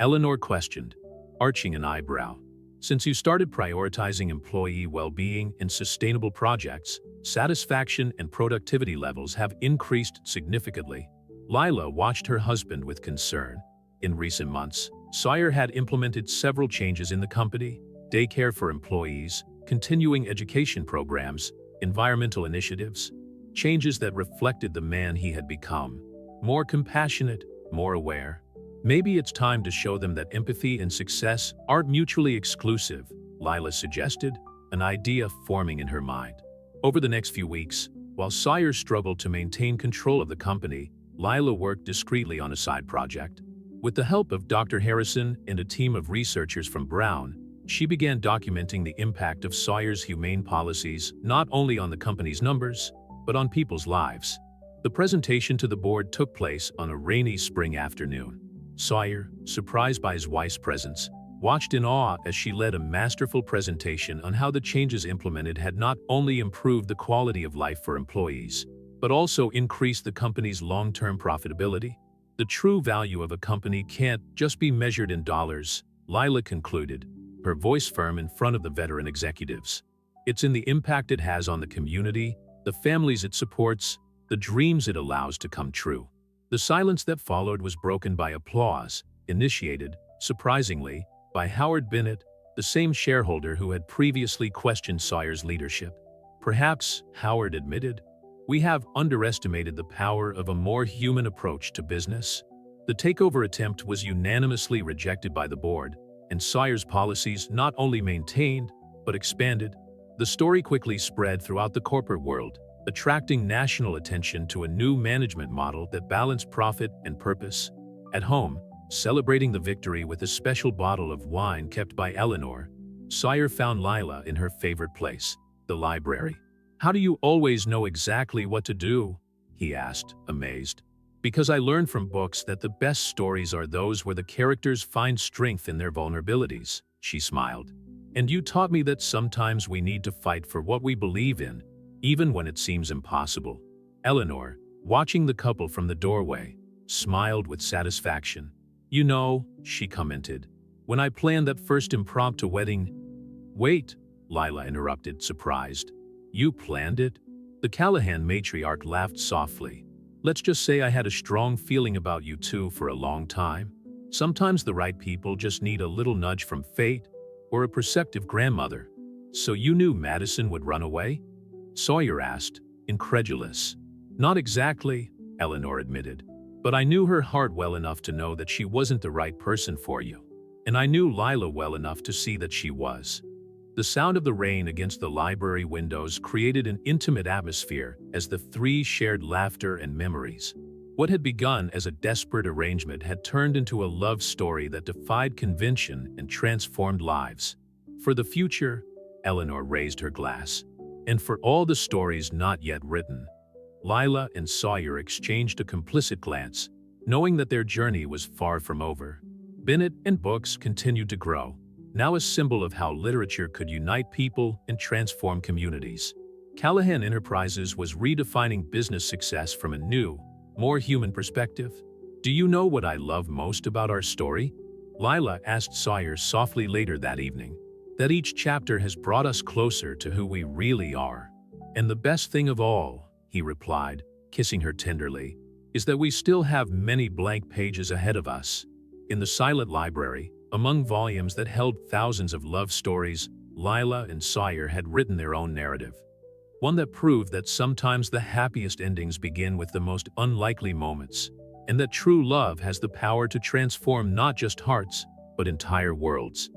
Eleanor questioned, arching an eyebrow. Since you started prioritizing employee well-being and sustainable projects, satisfaction and productivity levels have increased significantly. Lila watched her husband with concern. In recent months, Sawyer had implemented several changes in the company: daycare for employees, continuing education programs, environmental initiatives, changes that reflected the man he had become. More compassionate, more aware. Maybe it's time to show them that empathy and success aren't mutually exclusive, Lila suggested, an idea forming in her mind. Over the next few weeks, while Sawyer struggled to maintain control of the company, Lila worked discreetly on a side project. With the help of Dr. Harrison and a team of researchers from Brown, she began documenting the impact of Sawyer's humane policies not only on the company's numbers, but on people's lives. The presentation to the board took place on a rainy spring afternoon. Sawyer, surprised by his wife's presence, watched in awe as she led a masterful presentation on how the changes implemented had not only improved the quality of life for employees, but also increased the company's long-term profitability. The true value of a company can't just be measured in dollars, Lila concluded, her voice firm in front of the veteran executives. It's in the impact it has on the community, the families it supports, the dreams it allows to come true. The silence that followed was broken by applause, initiated, surprisingly, by Howard Bennett, the same shareholder who had previously questioned Sawyer's leadership. Perhaps, Howard admitted, we have underestimated the power of a more human approach to business. The takeover attempt was unanimously rejected by the board, and Sawyer's policies not only maintained, but expanded. The story quickly spread throughout the corporate world, attracting national attention to a new management model that balanced profit and purpose. At home, celebrating the victory with a special bottle of wine kept by Eleanor, Sawyer found Lila in her favorite place, the library. "How do you always know exactly what to do?" he asked, amazed. "Because I learned from books that the best stories are those where the characters find strength in their vulnerabilities," she smiled. "And you taught me that sometimes we need to fight for what we believe in, even when it seems impossible." Eleanor, watching the couple from the doorway, smiled with satisfaction. "You know," she commented, "when I planned that first impromptu wedding—" "Wait," Lila interrupted, surprised. "You planned it?" The Callahan matriarch laughed softly. "Let's just say I had a strong feeling about you two for a long time. Sometimes the right people just need a little nudge from fate, or a perceptive grandmother." "So you knew Madison would run away?" Sawyer asked, incredulous. "Not exactly," Eleanor admitted. "But I knew her heart well enough to know that she wasn't the right person for you. And I knew Lila well enough to see that she was." The sound of the rain against the library windows created an intimate atmosphere as the three shared laughter and memories. What had begun as a desperate arrangement had turned into a love story that defied convention and transformed lives. For the future, Eleanor raised her glass. And for all the stories not yet written. Lila and Sawyer exchanged a complicit glance, knowing that their journey was far from over. Bennett and books continued to grow, now a symbol of how literature could unite people and transform communities. Callahan Enterprises was redefining business success from a new, more human perspective. "Do you know what I love most about our story?" Lila asked Sawyer softly later that evening. "That each chapter has brought us closer to who we really are. And the best thing of all," he replied, kissing her tenderly, "is that we still have many blank pages ahead of us." In the silent library, among volumes that held thousands of love stories, Lila and Sawyer had written their own narrative. One that proved that sometimes the happiest endings begin with the most unlikely moments, and that true love has the power to transform not just hearts, but entire worlds.